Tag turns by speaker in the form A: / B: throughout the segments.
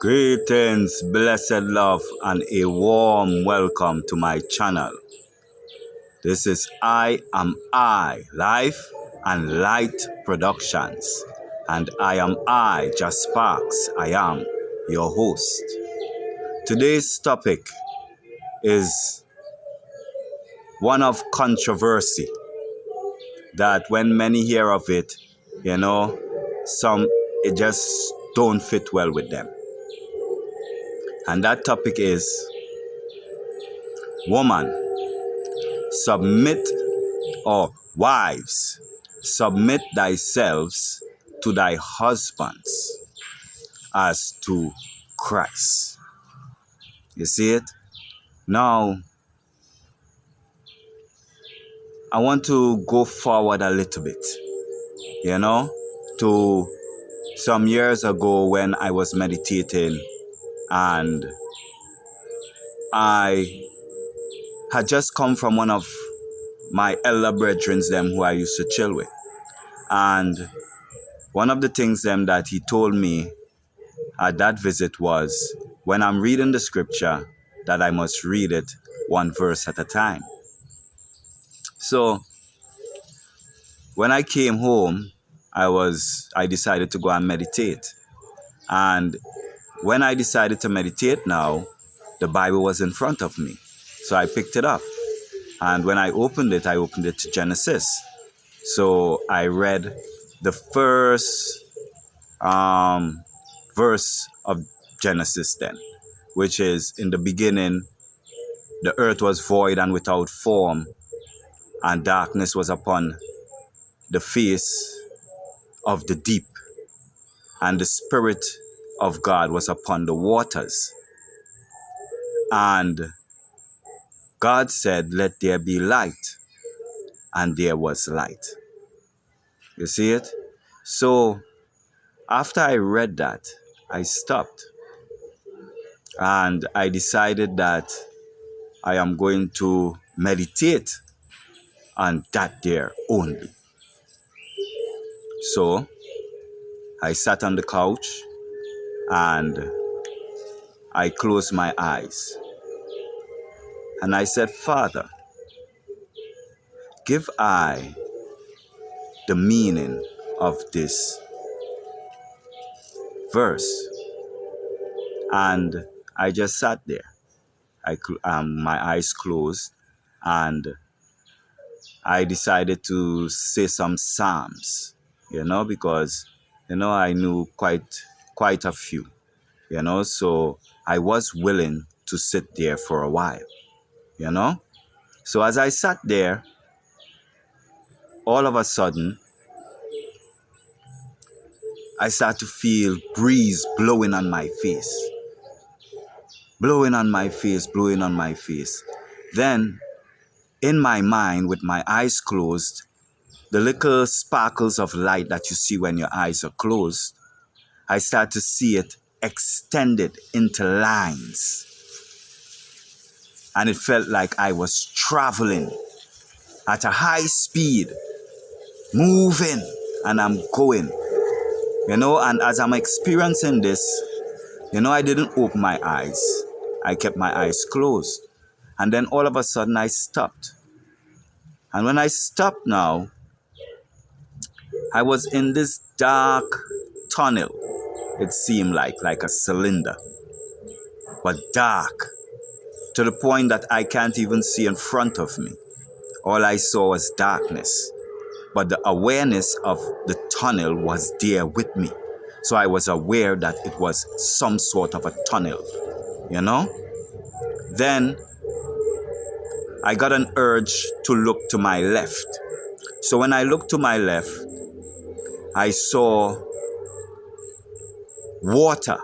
A: Greetings, blessed love, and a warm welcome to my channel. This is I Am I, Life and Light Productions. And I am I, Just Sparks. I am your host. Today's topic is one of controversy that when many hear of it, some it just don't fit well with them. And that topic is woman, submit, or wives, submit thyself to thy husbands as to Christ. You see it? Now, I want to go forward a little bit, to some years ago when I was meditating and I had just come from one of my elder brethren them who I used to chill with. And one of the things them that he told me at that visit was, when I'm reading the scripture, that I must read it one verse at a time. So when I came home, I decided to go and meditate. And when I decided to meditate now, the Bible was in front of me. So I picked it up. And when I opened it to Genesis. So I read the first verse of Genesis then, which is, in the beginning, the earth was void and without form, and darkness was upon the face of the deep, and the Spirit of God was upon the waters. And God said, "Let there be light," and there was light. You see it? So after I read that, I stopped. And I decided that I am going to meditate on that there only. So I sat on the couch and I closed my eyes. And I said, "Father, give I the meaning of this verse." And I just sat there. My eyes closed, and I decided to say some psalms, because, I knew quite a few, so I was willing to sit there for a while, So as I sat there, all of a sudden, I started to feel breeze blowing on my face. Blowing on my face. Then, in my mind, with my eyes closed, the little sparkles of light that you see when your eyes are closed, I start to see it extended into lines. And it felt like I was traveling at a high speed, moving, and I'm going. And as I'm experiencing this, I didn't open my eyes. I kept my eyes closed. And then all of a sudden I stopped. And when I stopped now, I was in this dark tunnel. It seemed like a cylinder, but dark, to the point that I can't even see in front of me. All I saw was darkness, but the awareness of the tunnel was there with me. So I was aware that it was some sort of a tunnel, Then I got an urge to look to my left. So when I looked to my left, I saw water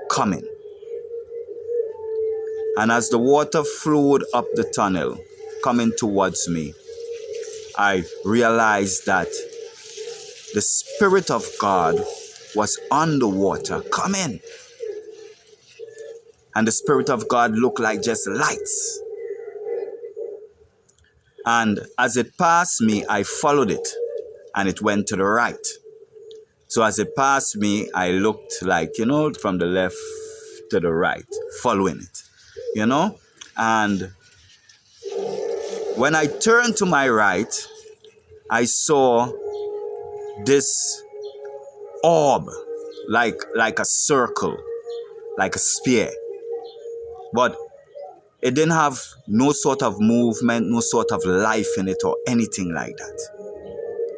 A: coming. And as the water flowed up the tunnel, coming towards me, I realized that the Spirit of God was on the water coming. And the Spirit of God looked like just lights. And as it passed me, I followed it, and it went to the right. So as it passed me, I looked from the left, to the right, following it, you know? And when I turned to my right, I saw this orb, like a circle, like a spear. But it didn't have no sort of movement, no sort of life in it or anything like that.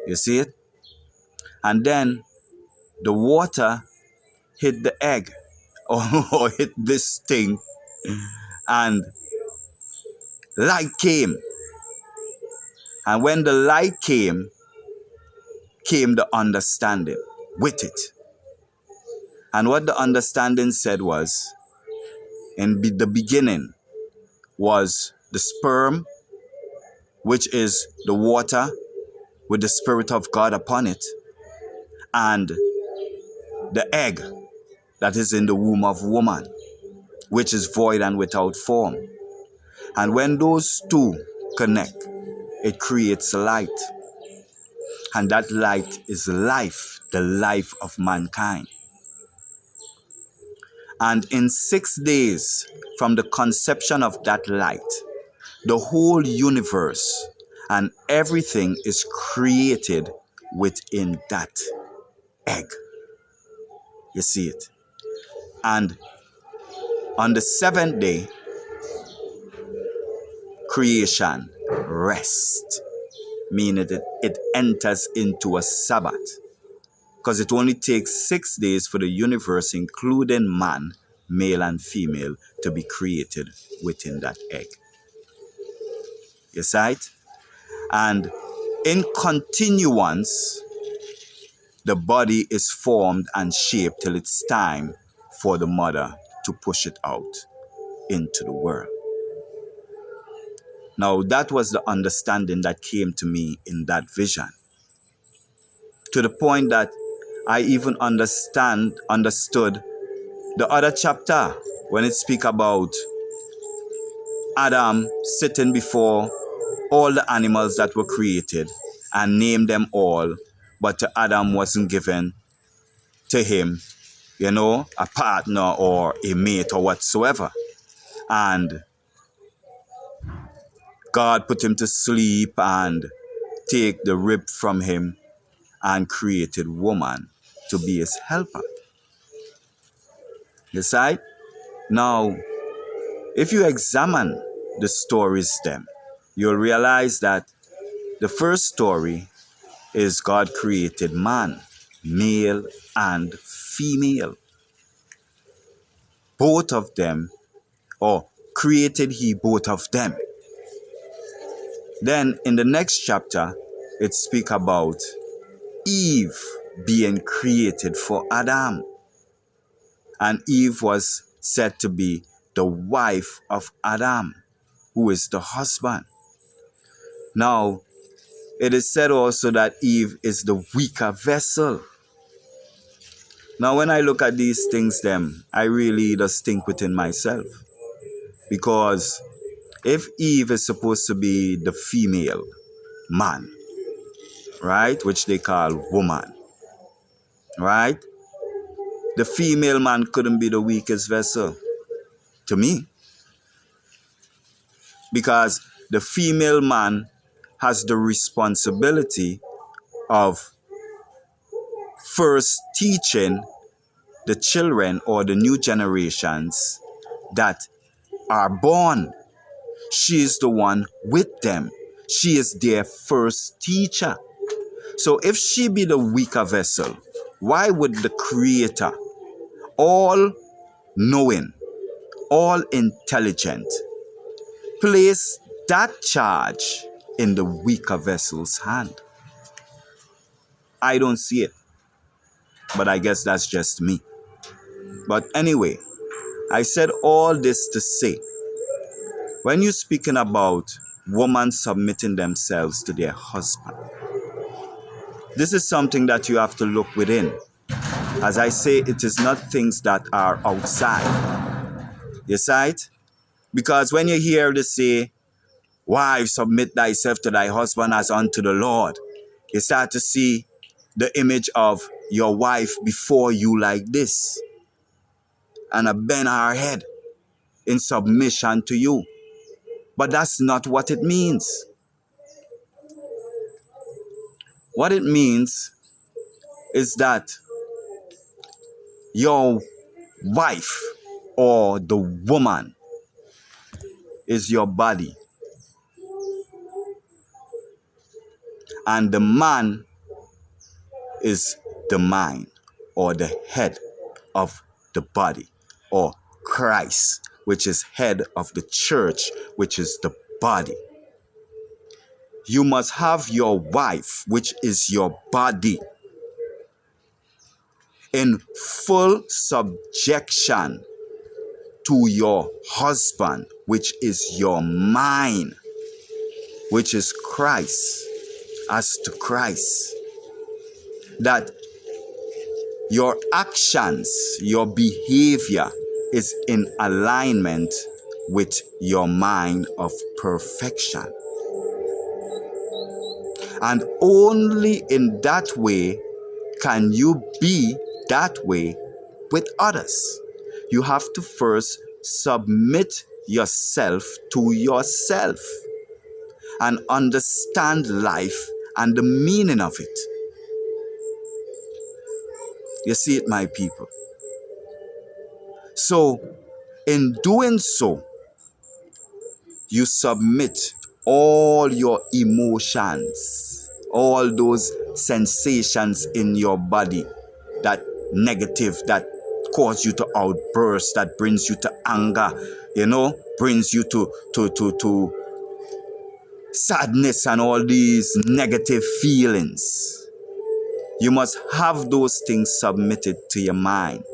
A: You see it? And then the water hit the egg or hit this thing, and light came. And when the light came the understanding with it. And what the understanding said was, in the beginning was the sperm, which is the water with the Spirit of God upon it, and the egg that is in the womb of woman, which is void and without form. And when those two connect, it creates light. And that light is life, the life of mankind. And in 6 days from the conception of that light, the whole universe and everything is created within that egg. You see it? And on the 7th day, creation rest, meaning it enters into a Sabbath. Because it only takes 6 days for the universe, including man, male and female, to be created within that egg. You see it? And in continuance, the body is formed and shaped till it's time for the mother to push it out into the world. Now, that was the understanding that came to me in that vision. To the point that I even understood the other chapter when it speaks about Adam sitting before all the animals that were created and named them all, but to Adam wasn't given to him, a partner or a mate or whatsoever. And God put him to sleep and take the rib from him and created woman to be his helper. You see? Now, if you examine the stories then, you'll realize that the first story is God created man, male and female. Both of them, or created he both of them. Then in the next chapter, it speaks about Eve being created for Adam. And Eve was said to be the wife of Adam, who is the husband. Now, it is said also that Eve is the weaker vessel. Now, when I look at these things, I really just think within myself. Because if Eve is supposed to be the female man, right, which they call woman, right, the female man couldn't be the weakest vessel to me. Because the female man has the responsibility of first teaching the children or the new generations that are born. She is the one with them. She is their first teacher. So if she be the weaker vessel, why would the Creator, all knowing, all intelligent, place that charge in the weaker vessel's hand? I don't see it. But I guess that's just me. But anyway, I said all this to say, when you're speaking about women submitting themselves to their husband, this is something that you have to look within. As I say, it is not things that are outside. You see it? Because when you hear this say, wife, submit thyself to thy husband as unto the Lord, you start to see the image of your wife before you like this. and bend our head in submission to you. But that's not what it means. What it means is that your wife or the woman is your body, and the man is the mind or the head of the body, or Christ, which is head of the church, which is the body. You must have your wife, which is your body, in full subjection to your husband, which is your mind, which is Christ, as to Christ. That your actions, your behavior is in alignment with your mind of perfection. And only in that way can you be that way with others. You have to first submit yourself to yourself and understand life and the meaning of it. You see it, my people? So, in doing so, you submit all your emotions, all those sensations in your body, that negative, that cause you to outburst, that brings you to anger, brings you to sadness and all these negative feelings. You must have those things submitted to your mind.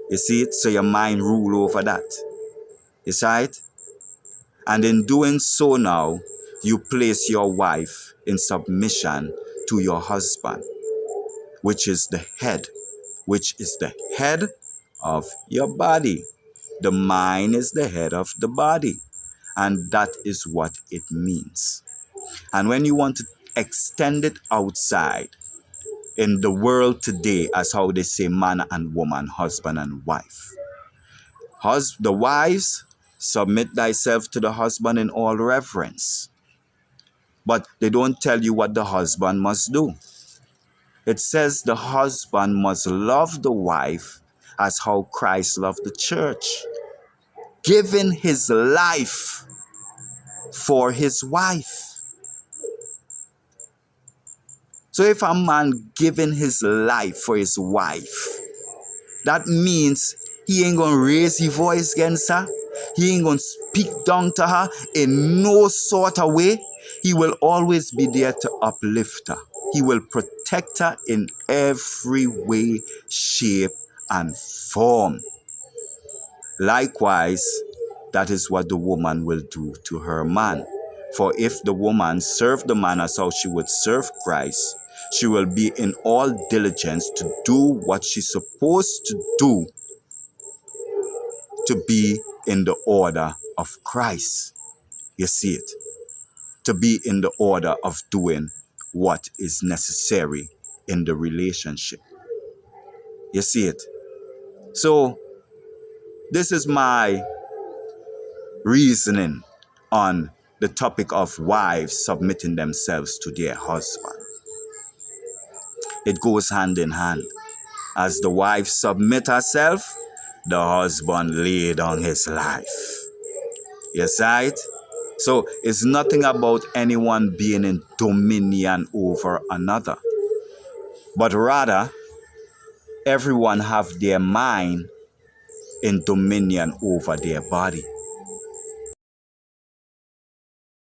A: You see it? So your mind rule over that. You see it? And in doing so now, you place your wife in submission to your husband, which is the head of your body. The mind is the head of the body. And that is what it means. And when you want to extend it outside, in the world today, as how they say man and woman, husband and wife. The wives, submit thyself to the husband in all reverence. But they don't tell you what the husband must do. It says the husband must love the wife as how Christ loved the church, giving his life for his wife. So if a man giving his life for his wife, that means he ain't gonna raise his voice against her. He ain't gonna speak down to her in no sort of way. He will always be there to uplift her. He will protect her in every way, shape, and form. Likewise, that is what the woman will do to her man. For if the woman served the man as how she would serve Christ, she will be in all diligence to do what she's supposed to do to be in the order of Christ. You see it? To be in the order of doing what is necessary in the relationship. You see it? So, this is my reasoning on the topic of wives submitting themselves to their husband. It goes hand in hand. As the wife submit herself, the husband lay down his life. You see it? So it's nothing about anyone being in dominion over another. But rather, everyone have their mind in dominion over their body.